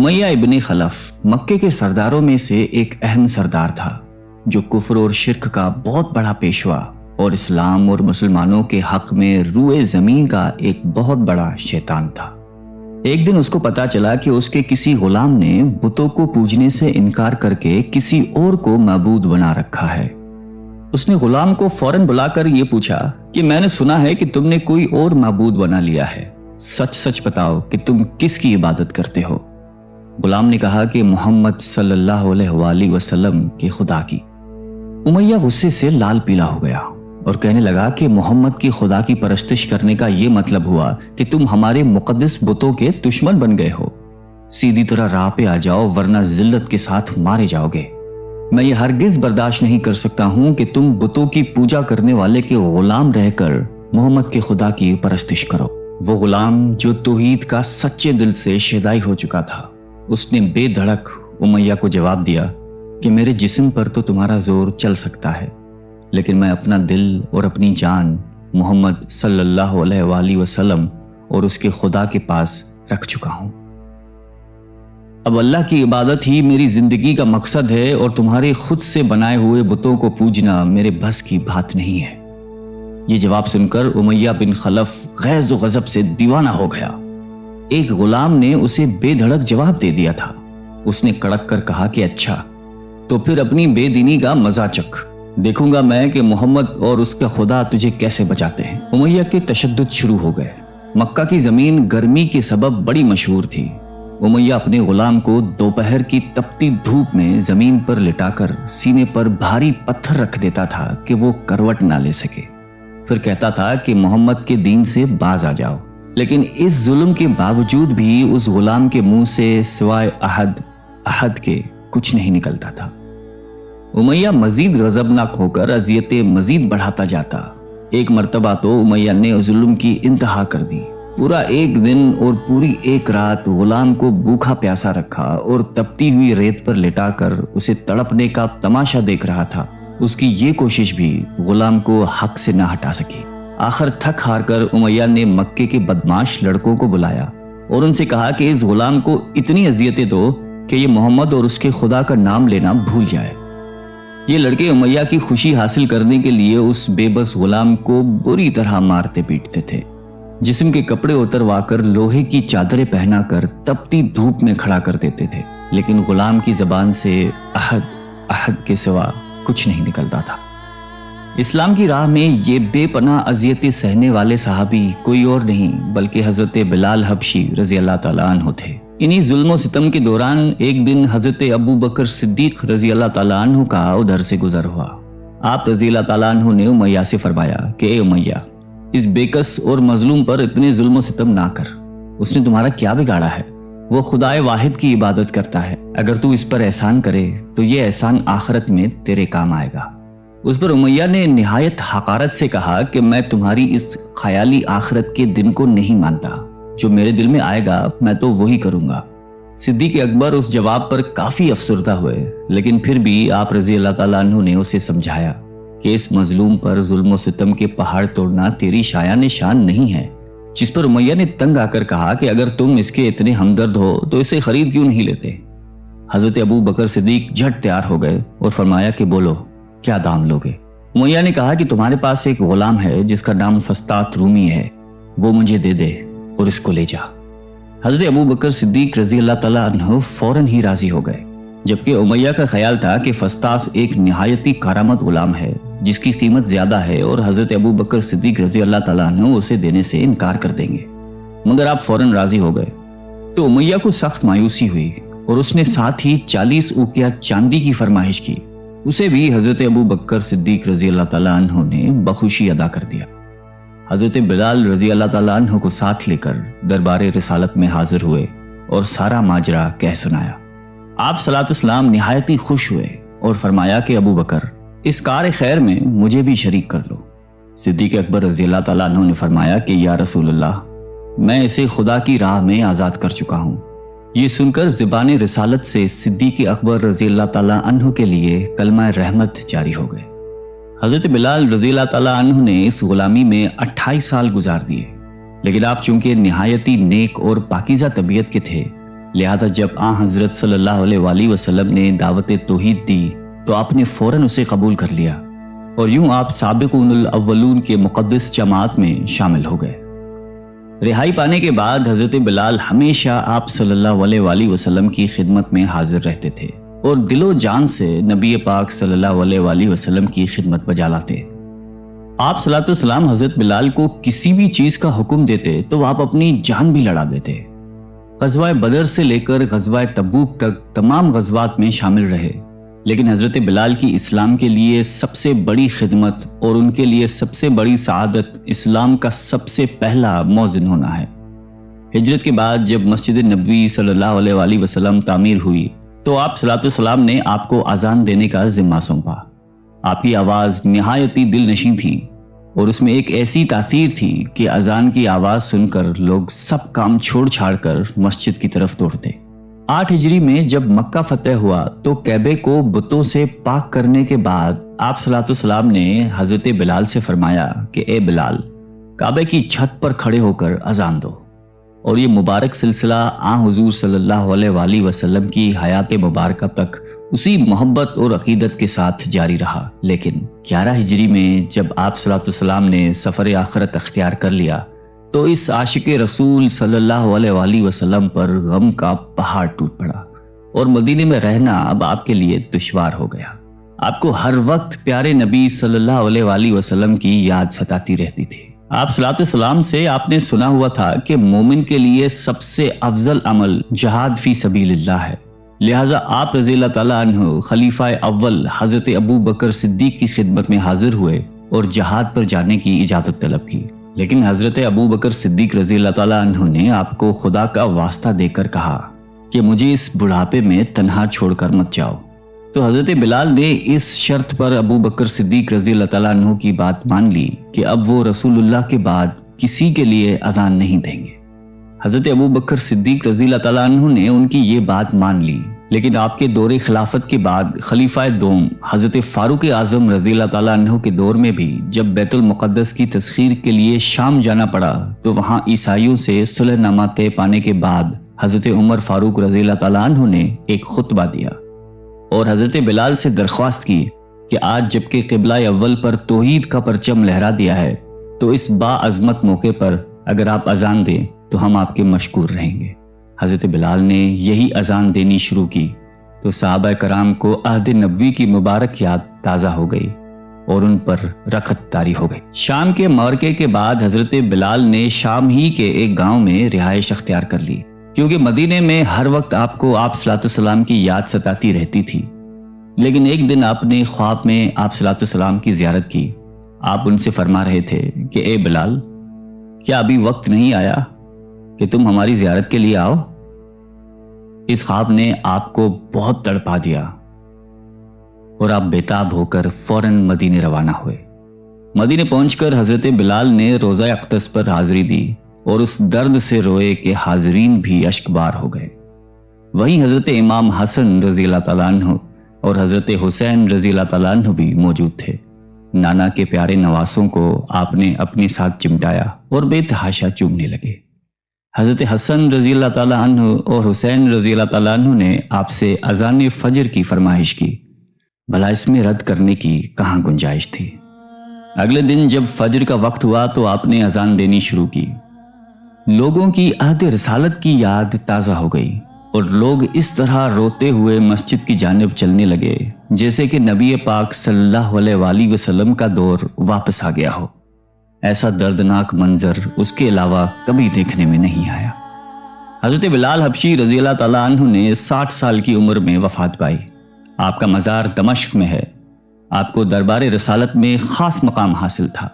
Umayya इब्न खलफ मक्के के सरदारों में से एक अहम सरदार था, जो कुफ्र और शिर्क का बहुत बड़ा पेशवा और इस्लाम और मुसलमानों के हक में रूए जमीन का एक बहुत बड़ा शैतान था। एक दिन उसको पता चला कि उसके किसी गुलाम ने बुतों को पूजने से इनकार करके किसी और को माबूद बना रखा है। उसने गुलाम को फौरन बुलाकर यह पूछा कि मैंने सुना है कि तुमने कोई और माबूद बना लिया है, सच सच बताओ कि तुम किसकी इबादत करते हो। गुलाम ने कहा कि मोहम्मद सल्लल्लाहु अलैहि वसल्लम के खुदा की। उमय्या गुस्से से लाल पीला हो गया और कहने लगा कि मोहम्मद की खुदा की परस्तिश करने का यह मतलब हुआ कि तुम हमारे मुकद्दस बुतों के दुश्मन बन गए हो। सीधी तरह राह पे आ जाओ, वरना जिल्लत के साथ मारे जाओगे। मैं ये हरगिज बर्दाश्त नहीं कर सकता हूं कि तुम बुतों की पूजा करने वाले के गुलाम रहकर मोहम्मद के खुदा की परस्तिश करो। वो गुलाम जो तौहीद का सच्चे दिल से शेदाई हो चुका था, उसने बेधड़क उमय्या को जवाब दिया कि मेरे जिस्म पर तो तुम्हारा जोर चल सकता है, लेकिन मैं अपना दिल और अपनी जान मोहम्मद सल्लल्लाहु अलैहि वसल्लम और उसके खुदा के पास रख चुका हूं। अब अल्लाह की इबादत ही मेरी जिंदगी का मकसद है और तुम्हारे खुद से बनाए हुए बुतों को पूजना मेरे बस की बात नहीं है। ये जवाब सुनकर उमय्या बिन खलफ गैज़ व गज़ब से दीवाना हो गया। एक गुलाम ने उसे बेधड़क जवाब दे दिया था। उसने कड़क कर कहा कि अच्छा, तो फिर अपनी बेदीनी का मजा चख, देखूंगा मैं कि मोहम्मद और उसका खुदा तुझे कैसे बचाते हैं। उमय्या के तशद्दुद शुरू हो गए। मक्का की जमीन गर्मी के सबब बड़ी मशहूर थी। उमय्या अपने गुलाम को दोपहर की तपती धूप में जमीन पर लिटाकर सीने पर भारी पत्थर रख देता था कि वो करवट ना ले सके। फिर कहता था कि मोहम्मद के दीन से बाज आ जाओ, लेकिन इस जुल्म के बावजूद भी उस गुलाम के मुंह से सिवाय अहद के कुछ नहीं निकलता था। उमय्या मजीद गजबनाक होकर अजियतें मजीद बढ़ाता जाता। एक मर्तबा तो उमय्या ने जुल्म की इंतहा कर दी। पूरा एक दिन और पूरी एक रात गुलाम को भूखा प्यासा रखा और तपती हुई रेत पर लिटाकर उसे तड़पने का तमाशा देख रहा था। उसकी ये कोशिश भी गुलाम को हक से ना हटा सकी। आखिर थक हार कर उमय्या ने मक्के के बदमाश लड़कों को बुलाया और उनसे कहा कि इस गुलाम को इतनी अजियतें दो कि ये मोहम्मद और उसके खुदा का नाम लेना भूल जाए। ये लड़के उमय्या की खुशी हासिल करने के लिए उस बेबस गुलाम को बुरी तरह मारते पीटते थे। जिस्म के कपड़े उतरवाकर लोहे की चादरें पहनाकर तपती धूप में खड़ा कर देते थे, लेकिन गुलाम की जबान से अहद के सिवा कुछ नहीं निकलता था। इस्लाम की राह में ये बेपनाह अजियतें सहने वाले सहाबी कोई और नहीं बल्कि हजरत बिलाल हबशी रजी अल्लाह ताला अन्हु थे। इन्हीं जुल्म सितम के दौरान एक दिन हजरत अबू बकर सिद्दीक रजी अल्लाह ताला अन्हु का उधर से गुजर हुआ। आप रजी अल्लाह ताला अन्हु ने उमय्या से फरमाया कि ए उमय्या, इस बेकस और मजलूम पर इतने जुल्म सितम ना कर। उसने तुम्हारा क्या बिगाड़ा है? वो खुदाए वाहिद की इबादत करता है। अगर तू इस पर एहसान करे तो ये एहसान आखिरत में तेरे काम आएगा। उस पर उमय्या ने निहायत हकारत से कहा कि मैं तुम्हारी इस ख्याली आखिरत के दिन को नहीं मानता। जो मेरे दिल में आएगा मैं तो वही करूंगा। सिद्दीक अकबर उस जवाब पर काफी अफसरदा हुए, लेकिन फिर भी आप रजी अल्लाह ताला अन्हु ने उसे समझाया कि इस मजलूम पर जुल्म सितम के पहाड़ तोड़ना तेरी शायान शान नहीं है। जिस पर उमय्या ने तंग आकर कहा कि अगर तुम इसके इतने हमदर्द हो तो इसे खरीद क्यों नहीं लेते। हजरत अबू बकर सिद्दीक झट तैयार हो गए और फरमाया कि बोलो, क्या दाम लोगे? उमय्या ने कहा कि तुम्हारे पास एक गुलाम है जिसका नाम फस्तात रूमी है, वो मुझे दे दे और इसको ले जा। हजरत अबू बकर सिद्दीक रजी अल्लाह ताला अन्हु फौरन ही राजी हो गए, जबकि उमय्या का ख्याल था कि फस्तास एक निहायती कारामत गुलाम है जिसकी कीमत ज्यादा है और हजरत अबू बकर सिद्दीक रजी अल्लाह ताला अन्हु उसे देने से इनकार कर देंगे। मगर आप फौरन राजी हो गए तो उमय्या को सख्त मायूसी हुई और उसने साथ ही 40 उकिया चांदी की फरमाइश की। उसे भी हजरत अबू बकर सिद्दीक रजी अल्लाह ताला अन्हु ने बखुशी अदा कर दिया। हजरत बिलाल रजी अल्लाह ताला अन्हु को साथ लेकर दरबार रिसालत में हाजिर हुए और सारा माजरा कह सुनाया। आप सलातुस्सलाम निहायत ही खुश हुए और फरमाया कि अबू बकर, इस कार खैर में मुझे भी शरीक कर लो। सिद्दीक अकबर रजी अल्लाह ताला अन्हु ने फरमाया कि या रसूल अल्लाह, मैं इसे खुदा की राह में आज़ाद कर चुका हूँ। ये सुनकर ज़बान रिसालत से सिद्दीक अकबर रजी अल्लाह ताला अन्हु के लिए कलमा रहमत जारी हो गए। हज़रत बिलाल रजी अल्लाह ताला अन्हु ने इस गुलामी में 28 साल गुजार दिए, लेकिन आप चूंकि निहायती नेक और पाकीज़ा तबीयत के थे لہذا جب حضرت صلی اللہ علیہ وآلہ وسلم نے دعوت توحید دی تو آپ نے فوراً اسے قبول کر لیا، اور یوں آپ سابقون الاولون کے مقدس جماعت میں شامل ہو گئے۔ رہائی پانے کے بعد حضرت بلال ہمیشہ آپ صلی اللہ علیہ وآلہ وسلم کی خدمت میں حاضر رہتے تھے اور دل و جان سے نبی پاک صلی اللہ علیہ وآلہ وسلم کی خدمت بجا لاتے۔ آپ صلی اللہ علیہ وسلم حضرت بلال کو کسی بھی چیز کا حکم دیتے تو آپ اپنی جان بھی لڑا دیتے۔ غزوہ بدر سے لے کر غزوہ تبوک تک تمام غزوات میں شامل رہے، لیکن حضرت بلال کی اسلام کے لیے سب سے بڑی خدمت اور ان کے لیے سب سے بڑی سعادت اسلام کا سب سے پہلا مؤذن ہونا ہے۔ ہجرت کے بعد جب مسجد نبوی صلی اللہ علیہ وآلہ وسلم تعمیر ہوئی تو آپ صلی اللہ علیہ وسلم نے آپ کو اذان دینے کا ذمہ سونپا۔ آپ کی آواز نہایتی دل نشیں تھی اور اس میں ایک ایسی تاثیر تھی کہ اذان کی آواز سن کر لوگ سب کام چھوڑ چھاڑ کر مسجد کی طرف دوڑتے۔ 8 ہجری میں جب مکہ فتح ہوا تو کعبے کو بتوں سے پاک کرنے کے بعد آپ صلی اللہ علیہ وسلم نے حضرت بلال سے فرمایا کہ اے بلال، کعبے کی چھت پر کھڑے ہو کر اذان دو، اور یہ مبارک سلسلہ حضور صلی اللہ علیہ وآلہ وسلم کی حیات مبارکہ تک اسی محبت اور عقیدت کے ساتھ جاری رہا۔ لیکن 11 ہجری میں جب آپ صلی اللہ علیہ وسلم نے سفر آخرت اختیار کر لیا تو اس عاشق رسول صلی اللہ علیہ وآلہ وسلم پر غم کا پہاڑ ٹوٹ پڑا، اور مدینے میں رہنا اب آپ کے لیے دشوار ہو گیا۔ آپ کو ہر وقت پیارے نبی صلی اللہ علیہ وآلہ وسلم کی یاد ستاتی رہتی تھی۔ آپ صلی اللہ علیہ وسلم سے آپ نے سنا ہوا تھا کہ مومن کے لیے سب سے افضل عمل جہاد فی سبیل اللہ ہے، لہٰذا آپ رضی اللہ تعالیٰ عنہ خلیفہ اول حضرت ابو بکر صدیق کی خدمت میں حاضر ہوئے اور جہاد پر جانے کی اجازت طلب کی، لیکن حضرت ابو بکر صدیق رضی اللہ تعالیٰ عنہ نے آپ کو خدا کا واسطہ دے کر کہا کہ مجھے اس بڑھاپے میں تنہا چھوڑ کر مت جاؤ۔ تو حضرت بلال نے اس شرط پر ابو بکر صدیق رضی اللہ تعالیٰ عنہ کی بات مان لی کہ اب وہ رسول اللہ کے بعد کسی کے لیے اذان نہیں دیں گے۔ حضرت ابو بکر صدیق رضی اللہ تعالیٰ عنہ نے ان کی یہ بات مان لی، لیکن آپ کے دور خلافت کے بعد خلیفہ دوم حضرت فاروق اعظم رضی اللہ تعالیٰ عنہ کے دور میں بھی جب بیت المقدس کی تسخیر کے لیے شام جانا پڑا تو وہاں عیسائیوں سے صلح نامہ طے پانے کے بعد حضرت عمر فاروق رضی اللہ تعالیٰ عنہ نے ایک خطبہ دیا اور حضرت بلال سے درخواست کی کہ آج جبکہ قبلہ اول پر توحید کا پرچم لہرا دیا ہے تو اس با عظمت موقع پر اگر آپ اذان دیں تو ہم آپ کے مشکور رہیں گے۔ حضرت بلال نے یہی اذان دینی شروع کی تو صحابہ کرام کو عہد نبوی کی مبارک یاد تازہ ہو گئی اور ان پر رخت طاری ہو گئی۔ شام کے معرکے کے بعد حضرت بلال نے شام ہی کے ایک گاؤں میں رہائش اختیار کر لی، کیونکہ مدینے میں ہر وقت آپ کو آپ صلی اللہ علیہ وسلم کی یاد ستاتی رہتی تھی۔ لیکن ایک دن آپ نے خواب میں آپ صلی اللہ علیہ وسلم کی زیارت کی۔ آپ ان سے فرما رہے تھے کہ اے بلال، کیا ابھی وقت نہیں آیا کہ تم ہماری زیارت کے لیے آؤ؟ اس خواب نے آپ کو بہت تڑپا دیا اور آپ بےتاب ہو کر فوراً مدینے روانہ ہوئے۔ مدینے پہنچ کر حضرت بلال نے روزہ اقدس پر حاضری دی اور اس درد سے روئے کہ حاضرین بھی اشک بار ہو گئے۔ وہیں حضرت امام حسن رضی اللہ تعالیٰ عنہ اور حضرت حسین رضی اللہ تعالیٰ عنہ بھی موجود تھے۔ نانا کے پیارے نواسوں کو آپ نے اپنے ساتھ چمٹایا اور بے تحاشا چومنے لگے۔ حضرت حسن رضی اللہ تعالیٰ عنہ اور حسین رضی اللہ تعالیٰ عنہ نے آپ سے اذان فجر کی فرمائش کی، بھلا اس میں رد کرنے کی کہاں گنجائش تھی۔ اگلے دن جب فجر کا وقت ہوا تو آپ نے اذان دینی شروع کی۔ لوگوں کی عہد رسالت کی یاد تازہ ہو گئی اور لوگ اس طرح روتے ہوئے مسجد کی جانب چلنے لگے جیسے کہ نبی پاک صلی اللہ علیہ وآلہ وسلم کا دور واپس آ گیا ہو۔ ایسا دردناک منظر اس کے علاوہ کبھی دیکھنے میں نہیں آیا۔ حضرت بلال حبشی رضی اللہ تعالیٰ عنہ نے 60 سال کی عمر میں وفات پائی۔ آپ کا مزار دمشق میں ہے۔ آپ کو دربار رسالت میں خاص مقام حاصل تھا۔